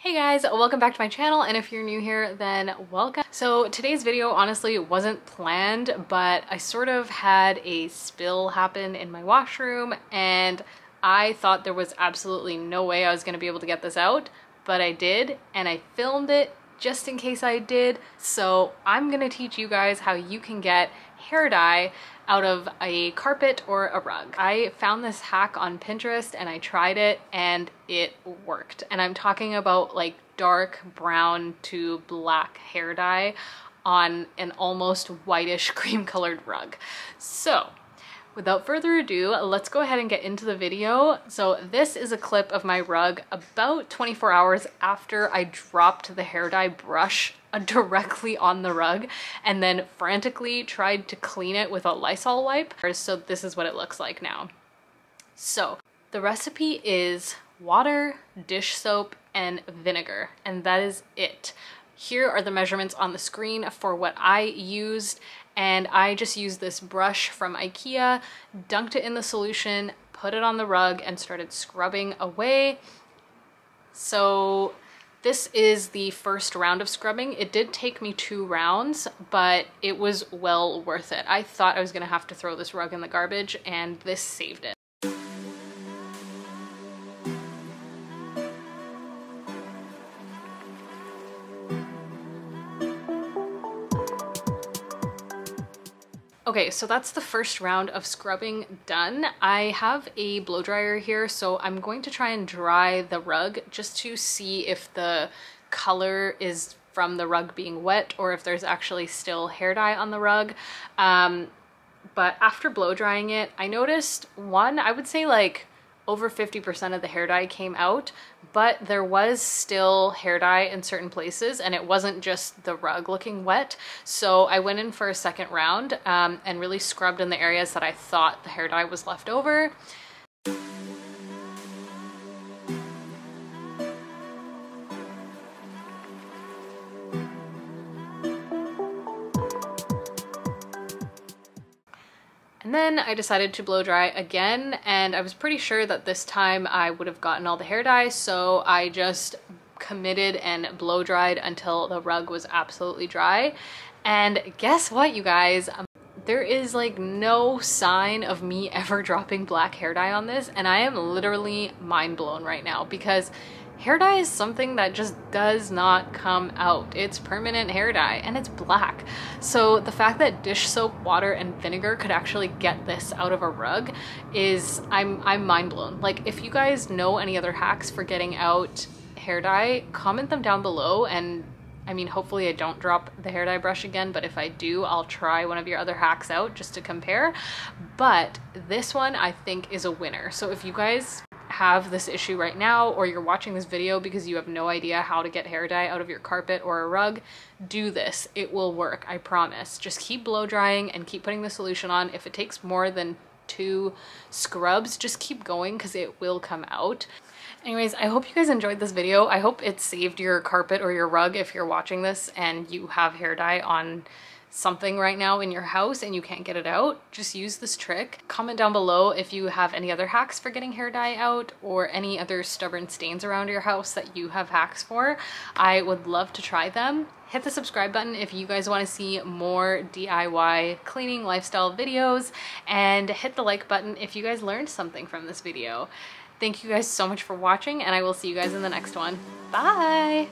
Hey guys, welcome back to my channel, and if you're new here, then welcome. So today's video honestly wasn't planned, but I sort of had a spill happen in my washroom and I thought there was absolutely no way I was going to be able to get this out, but I did, and I filmed it just in case I did. So I'm going to teach you guys how you can get hair dye out of a carpet or a rug. I found this hack on Pinterest and I tried it and it worked. And I'm talking about like dark brown to black hair dye on an almost whitish cream colored rug. So without further ado, let's go ahead and get into the video. So this is a clip of my rug about 24 hours after I dropped the hair dye brush directly on the rug and then frantically tried to clean it with a Lysol wipe. So this is what it looks like now. So the recipe is water, dish soap, and vinegar, and that is it. Here are the measurements on the screen for what I used, and I just used this brush from IKEA, dunked it in the solution, put it on the rug, and started scrubbing away. So this is the first round of scrubbing. It did take me 2 rounds, but it was well worth it. I thought I was gonna have to throw this rug in the garbage, and this saved it. Okay, so that's the first round of scrubbing done. I have a blow dryer here, so I'm going to try and dry the rug just to see if the color is from the rug being wet or if there's actually still hair dye on the rug. But after blow drying it, I noticed I would say like over 50% of the hair dye came out, but there was still hair dye in certain places and it wasn't just the rug looking wet. So I went in for a second round and really scrubbed in the areas that I thought the hair dye was left over. And then I decided to blow dry again, and I was pretty sure that this time I would have gotten all the hair dye, so I just committed and blow dried until the rug was absolutely dry. And guess what, you guys? There is like no sign of me ever dropping black hair dye on this, and I am literally mind blown right now because hair dye is something that just does not come out. It's permanent hair dye and it's black. So the fact that dish soap, water, and vinegar could actually get this out of a rug is, I'm mind blown. Like, if you guys know any other hacks for getting out hair dye, comment them down below, and I mean, hopefully I don't drop the hair dye brush again, but if I do, I'll try one of your other hacks out just to compare. But this one I think is a winner. So if you guys have this issue right now, or you're watching this video because you have no idea how to get hair dye out of your carpet or a rug, do this. It will work, I promise. Just keep blow drying and keep putting the solution on. If it takes more than 2 scrubs, just keep going because it will come out. Anyways, I hope you guys enjoyed this video. I hope it saved your carpet or your rug if you're watching this and you have hair dye on something right now in your house and you can't get it out. Just use this trick. Comment down below if you have any other hacks for getting hair dye out or any other stubborn stains around your house that you have hacks for. I would love to try them. Hit the subscribe button if you guys want to see more DIY cleaning lifestyle videos, and hit the like button if you guys learned something from this video. Thank you guys so much for watching, and I will see you guys in the next one. Bye!